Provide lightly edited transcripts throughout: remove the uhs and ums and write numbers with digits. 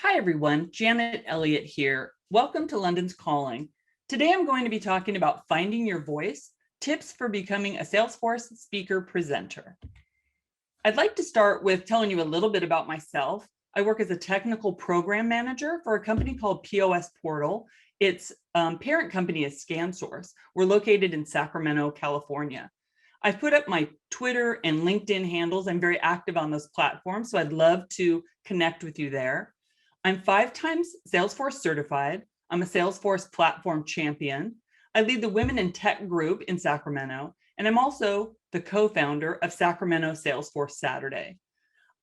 Hi everyone, Janet Elliott here. Welcome to London's Calling. Today I'm going to be talking about finding your voice, tips for becoming a Salesforce speaker presenter. I'd like to start with telling you a little bit about myself. I work as a technical program manager for a company called POS Portal. Its parent company is ScanSource. We're located in Sacramento, California. I've put up my Twitter and LinkedIn handles. I'm very active on those platforms, so I'd love to connect with you there. I'm 5 times Salesforce certified. I'm a Salesforce platform champion. I lead the Women in Tech group in Sacramento, and I'm also the co-founder of Sacramento Salesforce Saturday.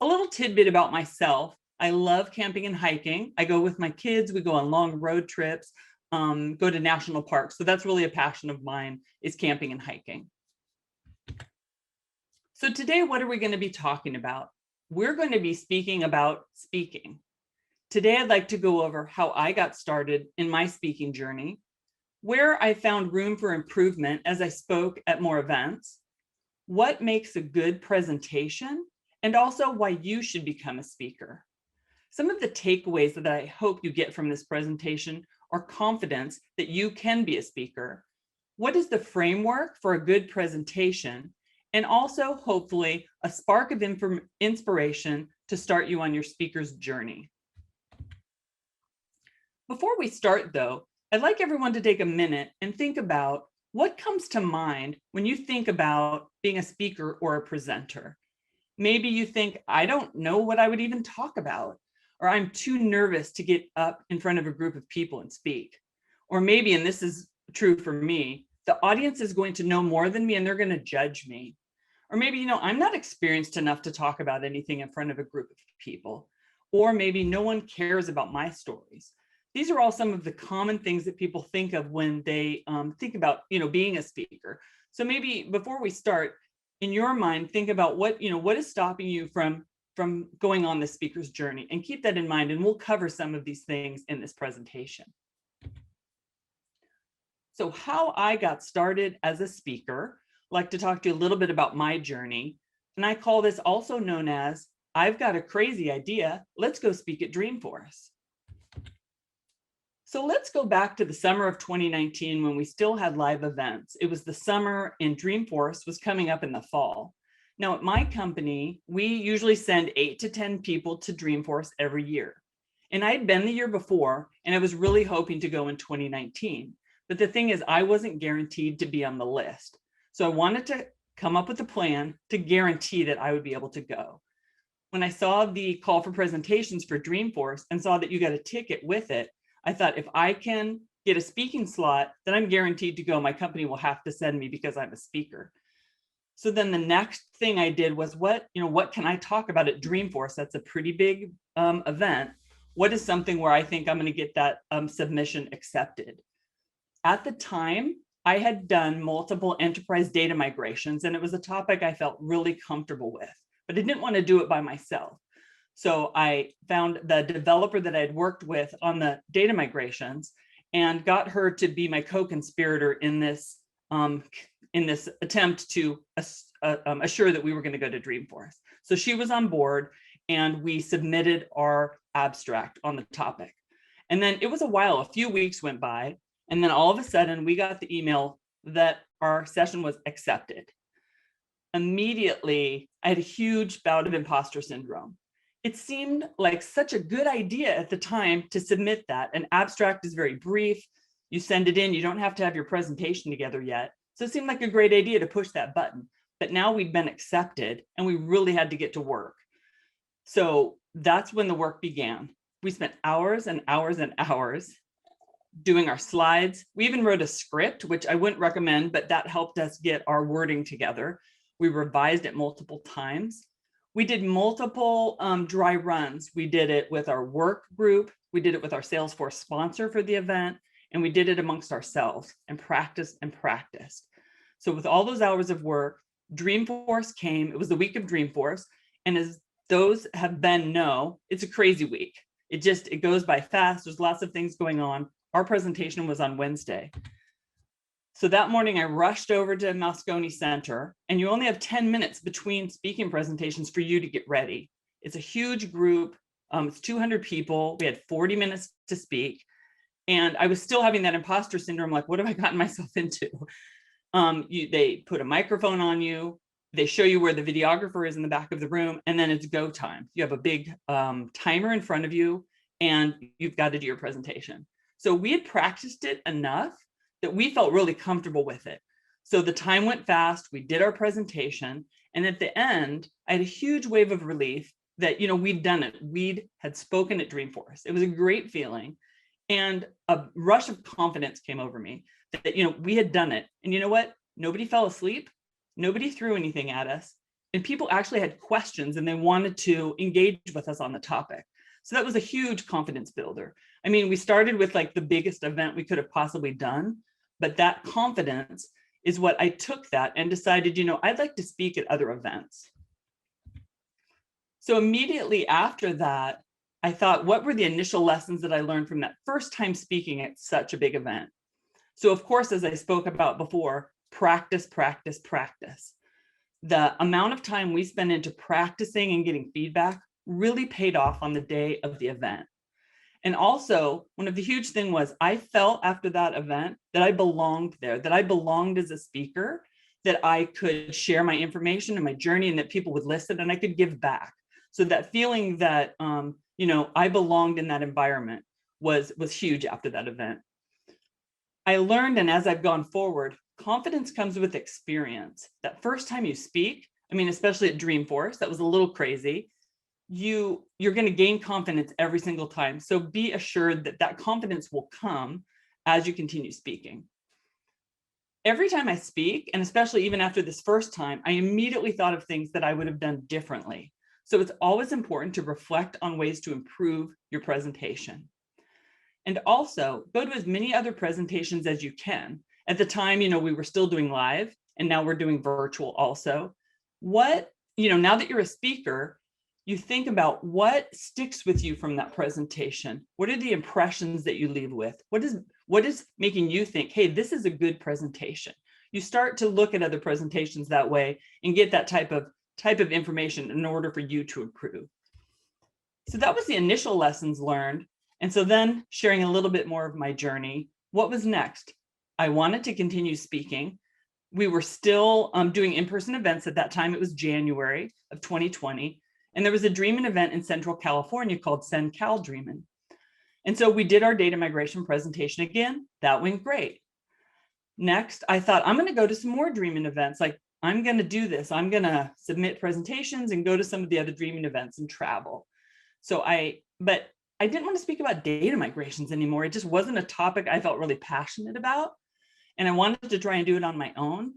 A little tidbit about myself. I love camping and hiking. I go with my kids. We go on long road trips, go to national parks. So that's really a passion of mine, is camping and hiking. So today, what are we going to be talking about? We're going to be speaking about speaking. Today, I'd like to go over how I got started in my speaking journey, where I found room for improvement as I spoke at more events, what makes a good presentation, and also why you should become a speaker. Some of the takeaways that I hope you get from this presentation are confidence that you can be a speaker. What is the framework for a good presentation? And also, hopefully, a spark of inspiration to start you on your speaker's journey. Before we start, though, I'd like everyone to take a minute and think about what comes to mind when you think about being a speaker or a presenter. Maybe you think, I don't know what I would even talk about, or I'm too nervous to get up in front of a group of people and speak. Or maybe, and this is true for me, the audience is going to know more than me and they're going to judge me. Or maybe, I'm not experienced enough to talk about anything in front of a group of people. Or maybe no one cares about my stories. These are all some of the common things that people think of when they think about, being a speaker. So maybe before we start, in your mind, think about what is stopping you from going on the speaker's journey, and keep that in mind. And we'll cover some of these things in this presentation. So how I got started as a speaker, I'd like to talk to you a little bit about my journey. And I call this also known as, I've got a crazy idea, let's go speak at Dreamforce. So let's go back to the summer of 2019 when we still had live events. It was the summer and Dreamforce was coming up in the fall. Now at my company, we usually send 8 to 10 people to Dreamforce every year. And I had been the year before, and I was really hoping to go in 2019. But the thing is, I wasn't guaranteed to be on the list. So I wanted to come up with a plan to guarantee that I would be able to go. When I saw the call for presentations for Dreamforce and saw that you got a ticket with it, I thought, if I can get a speaking slot, then I'm guaranteed to go. My company will have to send me because I'm a speaker. So then the next thing I did was, what can I talk about at Dreamforce? That's a pretty big event. What is something where I think I'm going to get that submission accepted? At the time, I had done multiple enterprise data migrations, and it was a topic I felt really comfortable with, but I didn't want to do it by myself. So I found the developer that I'd worked with on the data migrations and got her to be my co-conspirator in this attempt to assure that we were going to go to Dreamforce. So she was on board, and we submitted our abstract on the topic. And then it was a while, a few weeks went by, and then all of a sudden we got the email that our session was accepted. Immediately, I had a huge bout of imposter syndrome. It seemed like such a good idea at the time to submit that. An abstract is very brief. You send it in, you don't have to have your presentation together yet. So it seemed like a great idea to push that button. But now we'd been accepted and we really had to get to work. So that's when the work began. We spent hours and hours and hours doing our slides. We even wrote a script, which I wouldn't recommend, but that helped us get our wording together. We revised it multiple times. We did multiple dry runs. We did it with our work group. We did it with our Salesforce sponsor for the event, and we did it amongst ourselves and practiced and practiced. So with all those hours of work, Dreamforce came. It was the week of Dreamforce. And as those have been know, it's a crazy week. It goes by fast. There's lots of things going on. Our presentation was on Wednesday. So that morning I rushed over to Moscone Center, and you only have 10 minutes between speaking presentations for you to get ready. It's a huge group. It's 200 people. We had 40 minutes to speak. And I was still having that imposter syndrome, like, what have I gotten myself into? They put a microphone on you. They show you where the videographer is in the back of the room, and then it's go time. You have a big timer in front of you, and you've got to do your presentation. So we had practiced it enough that we felt really comfortable with it. So the time went fast. We did our presentation. And at the end, I had a huge wave of relief that, we'd done it. We had spoken at Dreamforce. It was a great feeling. And a rush of confidence came over me that, we had done it. And you know what? Nobody fell asleep. Nobody threw anything at us. And people actually had questions and they wanted to engage with us on the topic. So that was a huge confidence builder. I mean, we started with like the biggest event we could have possibly done, but that confidence is what I took that and decided, I'd like to speak at other events. So immediately after that, I thought, what were the initial lessons that I learned from that first time speaking at such a big event? So of course, as I spoke about before, practice, practice, practice. The amount of time we spent into practicing and getting feedback really paid off on the day of the event. And also, one of the huge things was I felt after that event that I belonged there, that I belonged as a speaker, that I could share my information and my journey and that people would listen and I could give back. So that feeling that, I belonged in that environment was huge after that event. I learned, and as I've gone forward, confidence comes with experience. That first time you speak, especially at Dreamforce, that was a little crazy. You're going to gain confidence every single time. So be assured that that confidence will come as you continue speaking. Every time I speak, and especially even after this first time, I immediately thought of things that I would have done differently. So it's always important to reflect on ways to improve your presentation. And also go to as many other presentations as you can. At the time, we were still doing live and now we're doing virtual also. Now that you're a speaker, you think about what sticks with you from that presentation. What are the impressions that you leave with? What is making you think, hey, this is a good presentation? You start to look at other presentations that way and get that type of information in order for you to improve. So that was the initial lessons learned. And so then sharing a little bit more of my journey, what was next? I wanted to continue speaking. We were still doing in-person events at that time. It was January of 2020. And there was a Dreamin' event in Central California called CenCal Dreamin'. And so we did our data migration presentation again. That went great. Next, I thought, I'm going to go to some more Dreamin' events. Like, I'm going to do this. I'm going to submit presentations and go to some of the other Dreamin' events and travel. But I didn't want to speak about data migrations anymore. It just wasn't a topic I felt really passionate about. And I wanted to try and do it on my own.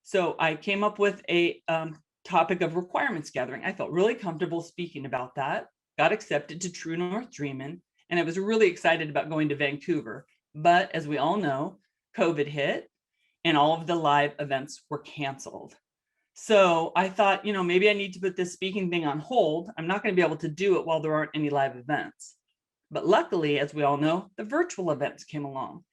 So I came up with a topic of requirements gathering. I felt really comfortable speaking about that, got accepted to True North Dreamin', and I was really excited about going to Vancouver. But as we all know, COVID hit and all of the live events were canceled. So I thought, maybe I need to put this speaking thing on hold. I'm not going to be able to do it while there aren't any live events. But luckily, as we all know, the virtual events came along.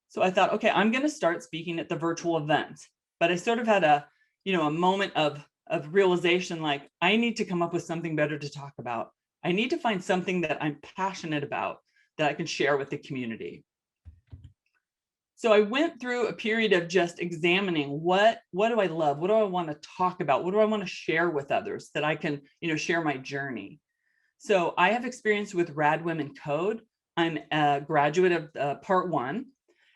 So I thought, okay, I'm going to start speaking at the virtual events. But I sort of had a moment of realization, like, I need to come up with something better to talk about. I need to find something that I'm passionate about that I can share with the community. So I went through a period of just examining what do I love? What do I want to talk about? What do I want to share with others that I can, share my journey? So I have experience with Rad Women Code. I'm a graduate of Part 1,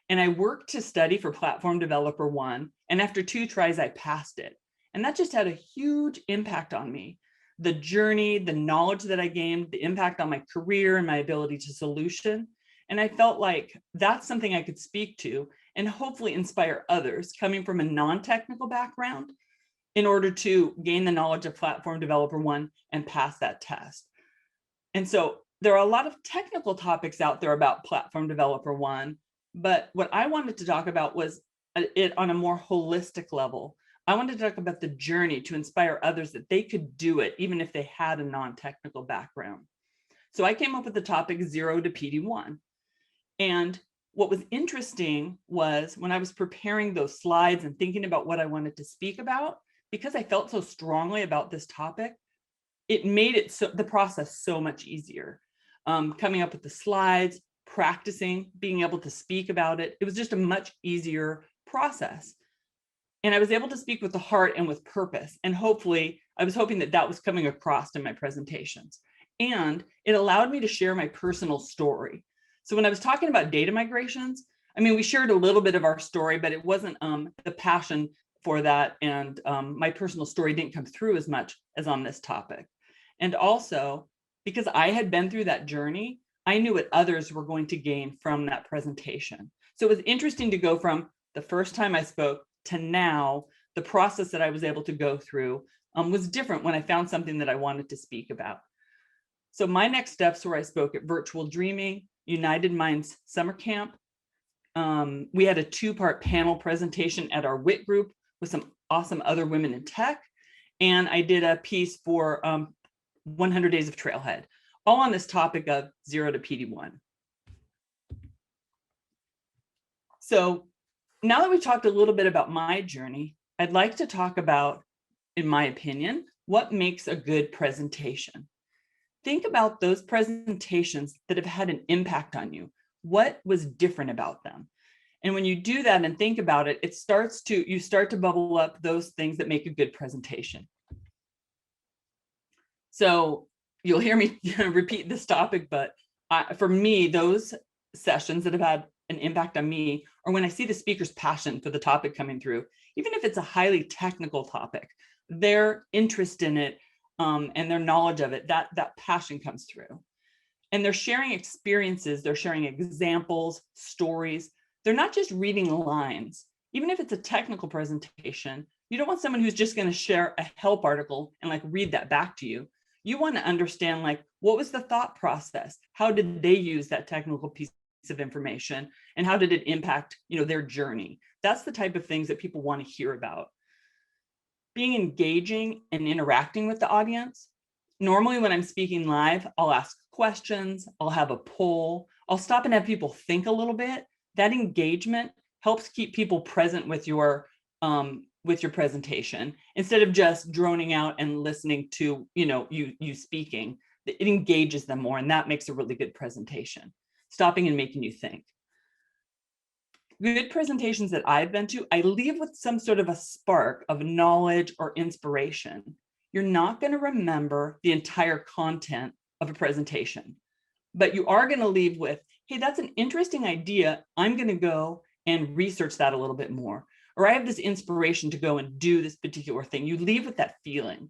and I worked to study for Platform Developer 1. And after 2 tries, I passed it. And that just had a huge impact on me. The journey, the knowledge that I gained, the impact on my career and my ability to solution. And I felt like that's something I could speak to and hopefully inspire others coming from a non-technical background in order to gain the knowledge of Platform Developer 1 and pass that test. And so there are a lot of technical topics out there about Platform Developer 1, but what I wanted to talk about was it on a more holistic level. I wanted to talk about the journey to inspire others that they could do it even if they had a non-technical background. So I came up with the topic 0 to PD1. And what was interesting was when I was preparing those slides and thinking about what I wanted to speak about, because I felt so strongly about this topic, it made it so the process so much easier. Coming up with the slides, practicing, being able to speak about it. It was just a much easier process. And I was able to speak with the heart and with purpose. And hopefully, I was hoping that that was coming across in my presentations. And it allowed me to share my personal story. So when I was talking about data migrations, I mean, we shared a little bit of our story, but it wasn't the passion for that. And my personal story didn't come through as much as on this topic. And also, because I had been through that journey, I knew what others were going to gain from that presentation. So it was interesting to go from the first time I spoke to now. The process that I was able to go through was different when I found something that I wanted to speak about. So my next steps were I spoke at Virtual Dreaming, United Minds Summer Camp. We had a 2-part panel presentation at our WIT group with some awesome other women in tech. And I did a piece for 100 Days of Trailhead, all on this topic of 0 to PD1. So now that we've talked a little bit about my journey, I'd like to talk about, in my opinion, what makes a good presentation. Think about those presentations that have had an impact on you. What was different about them? And when you do that and think about it, you start to bubble up those things that make a good presentation. So you'll hear me repeat this topic, but for me, those sessions that have had an impact on me are when I see the speaker's passion for the topic coming through, even if it's a highly technical topic, their interest in it and their knowledge of it, that passion comes through. And they're sharing experiences, they're sharing examples, stories. They're not just reading lines. Even if it's a technical presentation, you don't want someone who's just going to share a help article and like read that back to you. You want to understand like, what was the thought process? How did they use that technical piece of information? And how did it impact, their journey? That's the type of things that people want to hear about. Being engaging and interacting with the audience. Normally when I'm speaking live, I'll ask questions, I'll have a poll, I'll stop and have people think a little bit. That engagement helps keep people present with your presentation instead of just droning out and listening to you speaking. It engages them more, and that makes a really good presentation. Stopping and making you think. Good presentations that I've been to, I leave with some sort of a spark of knowledge or inspiration. You're not going to remember the entire content of a presentation, but you are going to leave with, hey, that's an interesting idea. I'm going to go and research that a little bit more. Or I have this inspiration to go and do this particular thing. You leave with that feeling.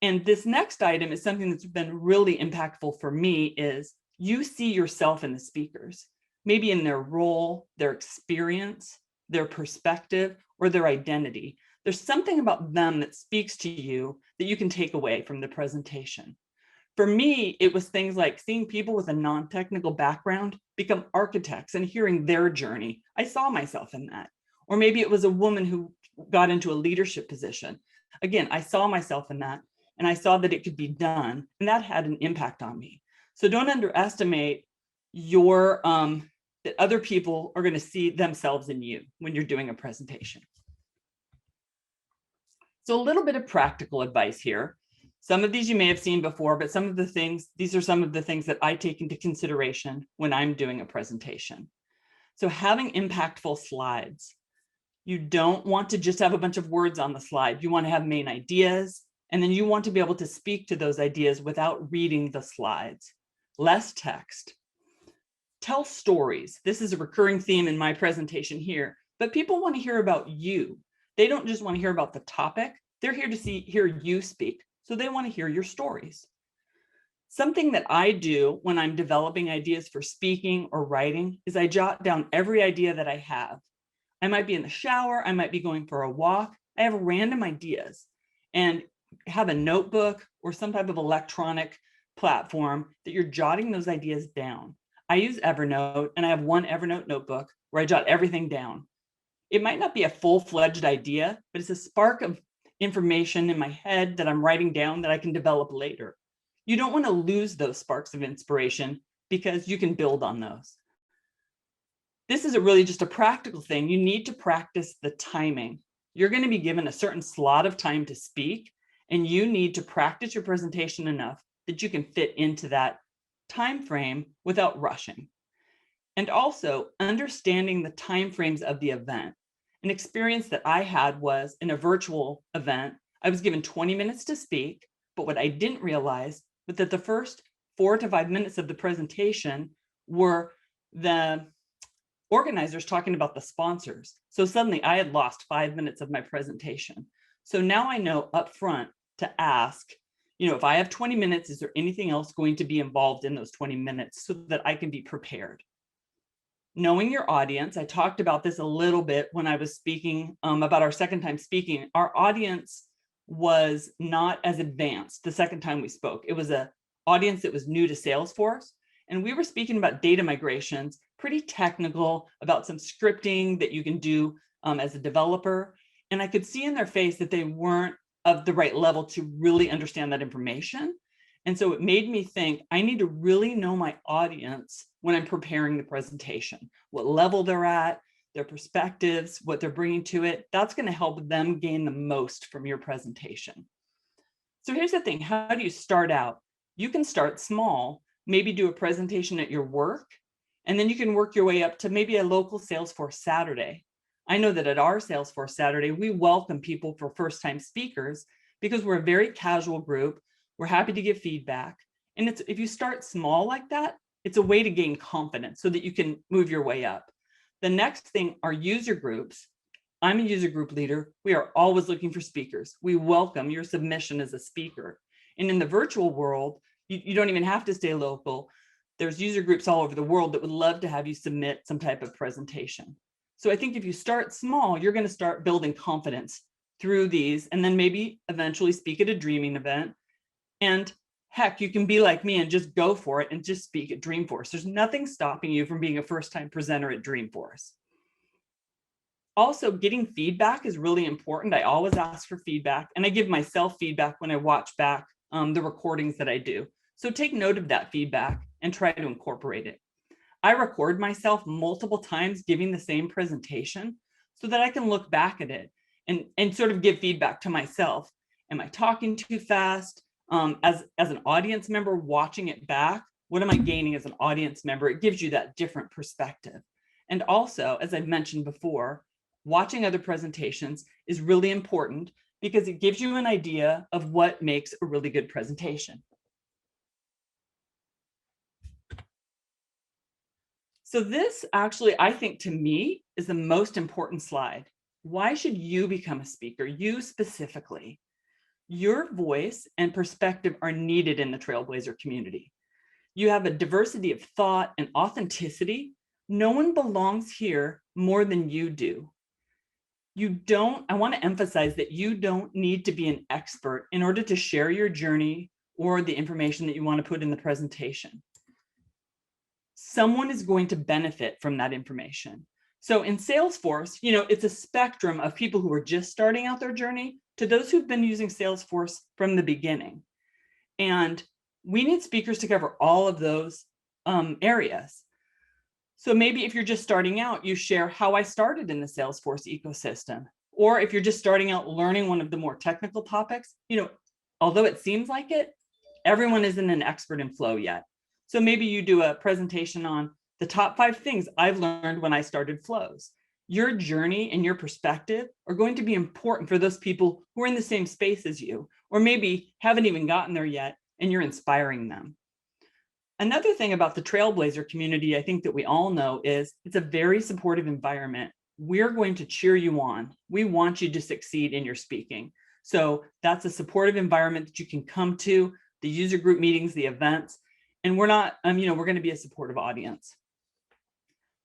And this next item is something that's been really impactful for me is you see yourself in the speakers, maybe in their role, their experience, their perspective, or their identity. There's something about them that speaks to you that you can take away from the presentation. For me, it was things like seeing people with a non-technical background become architects and hearing their journey. I saw myself in that. Or maybe it was a woman who got into a leadership position. Again, I saw myself in that, and I saw that it could be done, and that had an impact on me. So don't underestimate that other people are going to see themselves in you when you're doing a presentation. So a little bit of practical advice here. Some of these you may have seen before, but these are some of the things that I take into consideration when I'm doing a presentation. So having impactful slides. You don't want to just have a bunch of words on the slide. You want to have main ideas, and then you want to be able to speak to those ideas without reading the slides. Less text. Tell stories. This is a recurring theme in my presentation here, but people want to hear about you. They don't just want to hear about the topic. They're here to hear you speak. So they want to hear your stories. Something that I do when I'm developing ideas for speaking or writing is I jot down every idea that I have. I might be in the shower. I might be going for a walk. I have random ideas and have a notebook or some type of electronic platform that you're jotting those ideas down. I use Evernote, and I have one Evernote notebook where I jot everything down. It might not be a full-fledged idea, but it's a spark of information in my head that I'm writing down that I can develop later. You don't want to lose those sparks of inspiration because you can build on those. This is really just a practical thing. You need to practice the timing. You're going to be given a certain slot of time to speak, and you need to practice your presentation enough that you can fit into that time frame without rushing. And also understanding the time frames of the event. An experience that I had was in a virtual event, I was given 20 minutes to speak, but what I didn't realize was that the first 4 to 5 minutes of the presentation were the organizers talking about the sponsors. So suddenly I had lost 5 minutes of my presentation. So now I know up front to ask, if I have 20 minutes, is there anything else going to be involved in those 20 minutes so that I can be prepared? Knowing your audience, I talked about this a little bit when I was speaking about our second time speaking. Our audience was not as advanced the second time we spoke. It was an audience that was new to Salesforce. And we were speaking about data migrations, pretty technical, about some scripting that you can do as a developer. And I could see in their face that they weren't of the right level to really understand that information. And so it made me think, I need to really know my audience when I'm preparing the presentation, what level they're at, their perspectives, what they're bringing to it. That's going to help them gain the most from your presentation. So here's the thing, how do you start out? You can start small, maybe do a presentation at your work, and then you can work your way up to maybe a local Salesforce Saturday. I know that at our Salesforce Saturday, we welcome people for first-time speakers because we're a very casual group. We're happy to give feedback. And if you start small like that, it's a way to gain confidence so that you can move your way up. The next thing are user groups. I'm a user group leader. We are always looking for speakers. We welcome your submission as a speaker. And in the virtual world, you don't even have to stay local. There's user groups all over the world that would love to have you submit some type of presentation. So I think if you start small, you're going to start building confidence through these, and then maybe eventually speak at a dreaming event. And heck, you can be like me and just go for it and just speak at Dreamforce. There's nothing stopping you from being a first-time presenter at Dreamforce. Also, getting feedback is really important. I always ask for feedback, and I give myself feedback when I watch back the recordings that I do. So take note of that feedback and try to incorporate it. I record myself multiple times giving the same presentation so that I can look back at it and sort of give feedback to myself. Am I talking too fast? As an audience member watching it back, what am I gaining as an audience member? It gives you that different perspective. And also, as I've mentioned before, watching other presentations is really important because it gives you an idea of what makes a really good presentation. So this actually, I think to me, is the most important slide. Why should you become a speaker? You specifically. Your voice and perspective are needed in the Trailblazer community. You have a diversity of thought and authenticity. No one belongs here more than you do. I want to emphasize that you don't need to be an expert in order to share your journey or the information that you want to put in the presentation. Someone is going to benefit from that information. So in Salesforce, it's a spectrum of people who are just starting out their journey to those who've been using Salesforce from the beginning. And we need speakers to cover all of those areas. So maybe if you're just starting out, you share how I started in the Salesforce ecosystem. Or if you're just starting out learning one of the more technical topics, although it seems like it, everyone isn't an expert in Flow yet. So maybe you do a presentation on the top 5 things I've learned when I started flows. Your journey and your perspective are going to be important for those people who are in the same space as you, or maybe haven't even gotten there yet, and you're inspiring them. Another thing about the Trailblazer community, I think that we all know, is it's a very supportive environment. We're going to cheer you on. We want you to succeed in your speaking. So that's a supportive environment that you can come to, the user group meetings, the events, and we're not, we're going to be a supportive audience.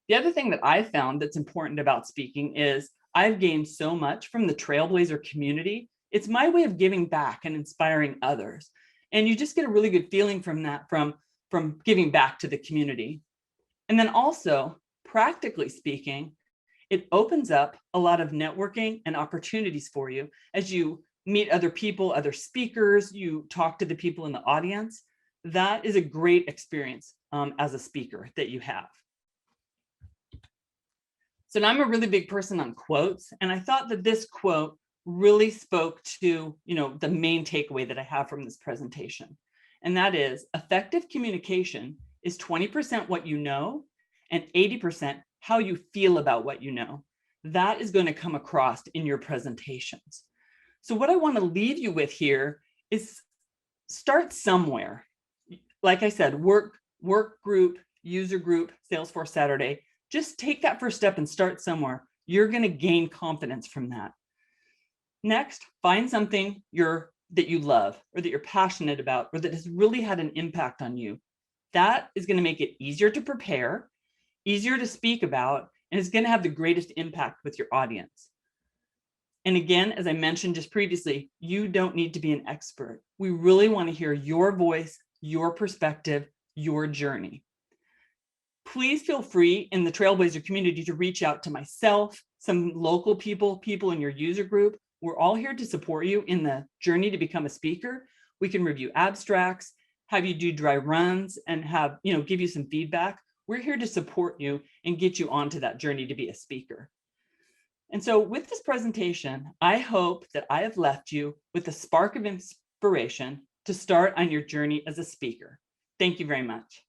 The other thing that I found that's important about speaking is I've gained so much from the Trailblazer community. It's my way of giving back and inspiring others. And you just get a really good feeling from that, from giving back to the community. And then also, practically speaking, it opens up a lot of networking and opportunities for you as you meet other people, other speakers, you talk to the people in the audience. That is a great experience as a speaker that you have. So now I'm a really big person on quotes, and I thought that this quote really spoke to, the main takeaway that I have from this presentation. And that is effective communication is 20% what you know and 80% how you feel about what you know. That is going to come across in your presentations. So what I want to leave you with here is start somewhere. Like I said, work group, user group, Salesforce Saturday. Just take that first step and start somewhere. You're going to gain confidence from that. Next, find something that you love or that you're passionate about or that has really had an impact on you. That is going to make it easier to prepare, easier to speak about, and it's going to have the greatest impact with your audience. And again, as I mentioned just previously, you don't need to be an expert. We really want to hear your voice, your perspective, your journey. Please feel free in the Trailblazer community to reach out to myself, some local people in your user group. We're all here to support you in the journey to become a speaker. We can review abstracts, have you do dry runs, and give you some feedback. We're here to support you and get you onto that journey to be a speaker. And so with this presentation, I hope that I have left you with a spark of inspiration to start on your journey as a speaker. Thank you very much.